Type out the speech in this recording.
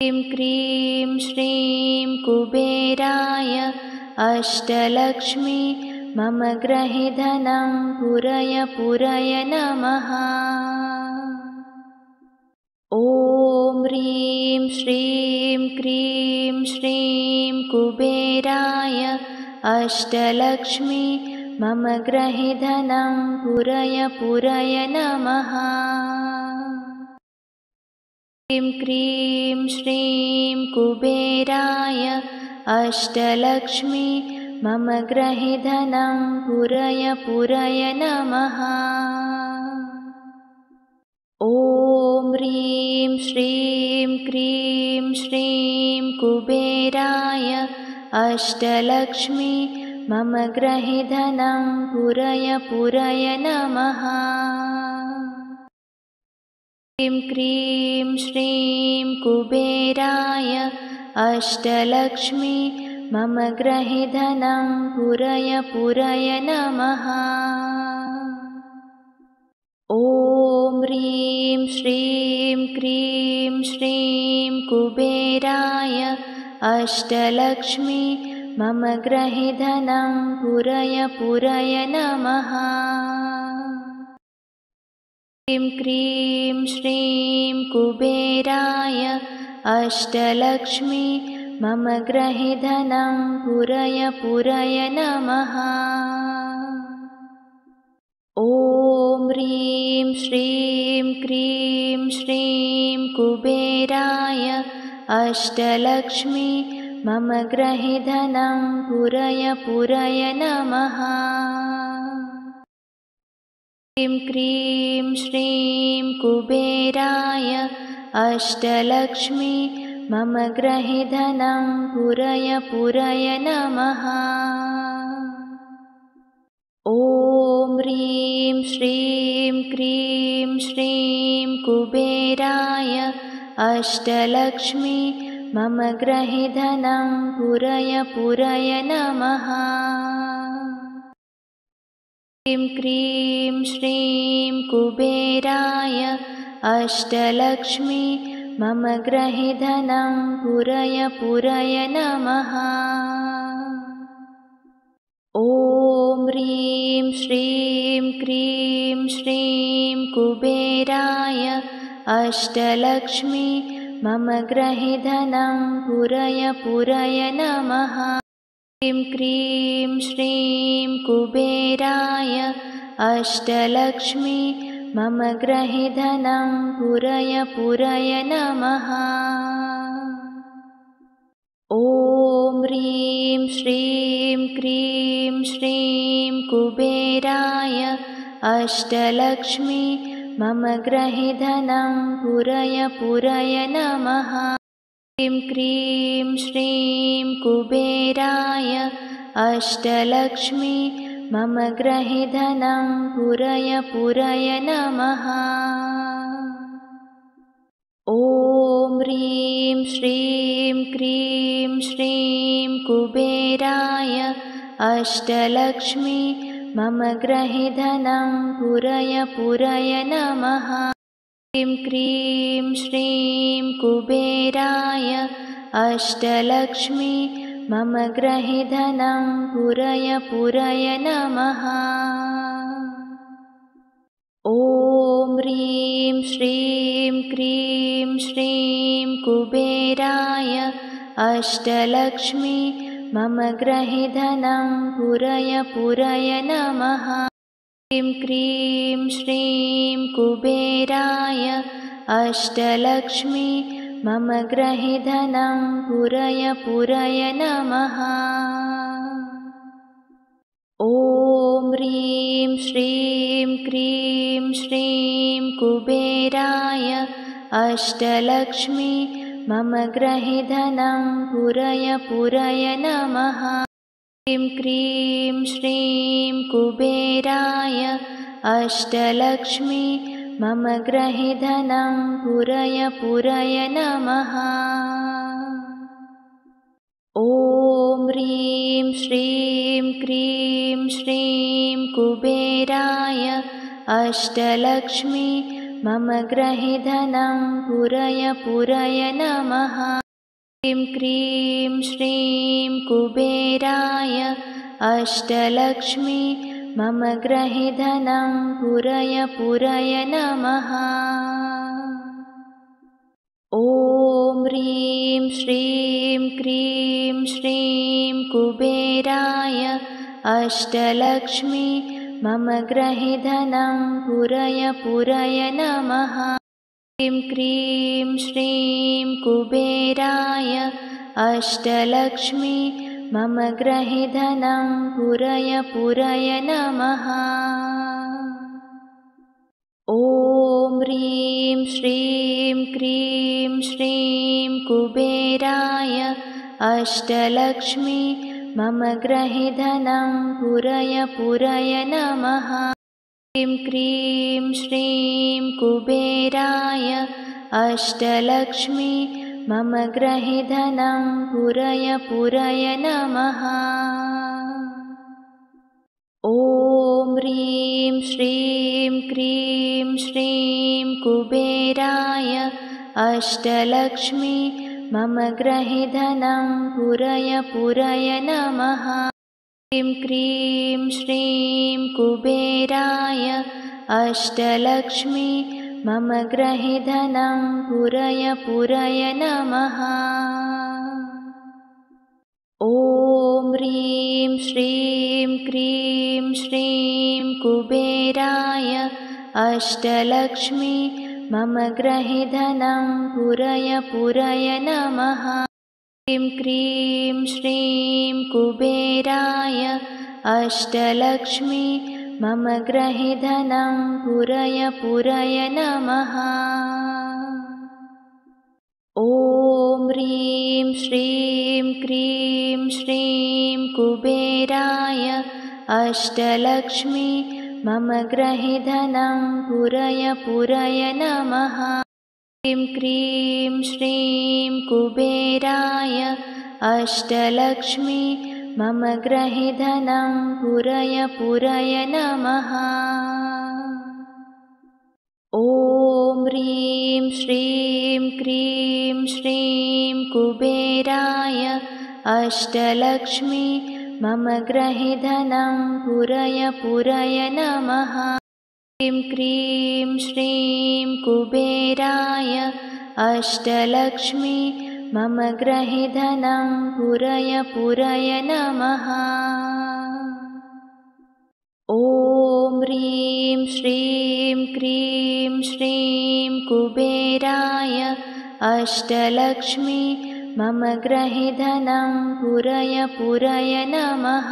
ह्रीं क्रीं श्रीं कुबेराय अष्टलक्ष्मी मम गृहे धनं पूरय पूरय नमः। ॐ ह्रीं श्रीं क्रीं श्रीं कुबेराय अष्टलक्ष्मी मम गृहे धनं पूरय पूरय नमः। ह्रीं क्रीं श्रीं कुबेराय अष्टलक्ष्मी मम गृहे धनं पूरय पूरय नमः। ॐ ह्रीं श्रीं क्रीं श्रीं कुबेराय अष्टलक्ष्मी मम गृहे धनं पूरय पूरय नमः। ह्रीं क्रीं श्रीं कुबेराय अष्टलक्ष्मी मम गृहे धनं पूरय पूरय नमः। ॐ ह्रीं श्रीं क्रीं श्रीं कुबेराय अष्टलक्ष्मी मम गृहे धनं पूरय पूरय नमः। ह्रीं क्रीं श्रीं कुबेराय अष्टलक्ष्मी मम गृहे धनं पूरय पूरय नमः। ॐ ह्रीं श्रीं क्रीं श्रीं कुबेराय अष्टलक्ष्मी मम गृहे धनं पूरय पूरय नमः। ह्रीं क्रीं श्रीं कुबेराय अष्टलक्ष्मी मम गृहे धनं पूरय पूरय नमः। ॐ ह्रीं श्रीं क्रीं श्रीं कुबेराय अष्टलक्ष्मी मम गृहे धनं पूरय पूरय नमः। ह्रीं क्रीं श्रीं कुबेराय अष्टलक्ष्मी मम गृहे धनं पूरय पूरय नमः। ॐ ह्रीं श्रीं क्रीं श्रीं कुबेराय अष्टलक्ष्मी मम गृहे धनं पूरय पूरय नमः। ह्रीं क्रीं श्रीं कुबेराय अष्टलक्ष्मी मम गृहे धनं पूरय पूरय नमः। ॐ ह्रीं श्रीं क्रीं श्रीं कुबेराय अष्टलक्ष्मी मम गृहे धनं पूरय पूरय नमः। ह्रीं क्रीं श्रीं कुबेराय अष्टलक्ष्मी मम गृहे धनं पूरय पूरय नमः। ॐ ह्रीं श्रीं क्रीं श्रीं कुबेराय अष्टलक्ष्मी मम गृहे धनं पूरय पूरय नमः। ह्रीं क्रीं श्रीं कुबेराय अष्टलक्ष्मी मम गृहे धनं पूरय पूरय नमः। ॐ ह्रीं श्रीं क्रीं श्रीं कुबेराय अष्टलक्ष्मी मम गृहे धनं पूरय पूरय नमः। ह्रीं क्रीं श्रीं कुबेराय अष्टलक्ष्मी मम गृहे धनं पूरय पूरय नमः। ॐ ह्रीं श्रीं क्रीं श्रीं कुबेराय अष्टलक्ष्मी मम गृहे धनं पूरय पूरय नमः। ह्रीं क्रीं श्रीं कुबेराय अष्टलक्ष्मी मम गृहे धनं पूरय पूरय नमः। ॐ ह्रीं श्रीं क्रीं श्रीं कुबेराय अष्टलक्ष्मी मम गृहे धनं पूरय नमः। ह्रीं क्रीं श्रीं कुबेराय अष्टलक्ष्मी मम गृहे धनं पूरय नमः। ॐ ह्रीं श्रीं क्रीं श्रीं कुबेराय अष्टलक्ष्मी मम गृहे धनं पूरय नमः। ह्रीं क्रीं श्रीं कुबेराय अष्टलक्ष्मी मम गृहे धनं पूरय नमः। ॐ ह्रीं श्रीं क्रीं श्रीं कुबेराय अष्टलक्ष्मी मम गृहे धनं पूरय नमः। ह्रीं क्रीं श्रीं कुबेराय अष्टलक्ष्मी मम गृहे धनं पूरय नमः। ॐ ह्रीं श्रीं क्रीं श्रीं कुबेराय अष्टलक्ष्मी मम गृहे धनं पूरय नमः। ह्रीं क्रीं श्रीं कुबेराय अष्टलक्ष्मी मम गृहे धनं पूरय नमः। ॐ ह्रीं श्रीं क्रीं श्रीं कुबेराय अष्टलक्ष्मी मम गृहे धनं पूरय नमः। ह्रीं क्रीं श्रीं कुबेराय अष्टलक्ष्मी मम गृहे धनं पूरय नमः। ॐ ह्रीं श्रीं क्रीं श्रीं कुबेराय अष्टलक्ष्मी मम गृहे धनं पूरय नमः। ह्रीं क्रीं श्रीं कुबेराय अष्टलक्ष्मी मम गृहे धनं पूरय नमः। ॐ ह्रीं श्रीं क्रीं श्रीं कुबेराय अष्टलक्ष्मी मम गृहे धनं पूरय नमः। ह्रीं क्रीं श्रीं कुबेराय अष्टलक्ष्मी मम गृहे धनं पूरय नमः। ॐ ह्रीं श्रीं क्रीं श्रीं कुबेराय अष्टलक्ष्मी मम गृहे धनं पूरय नमः।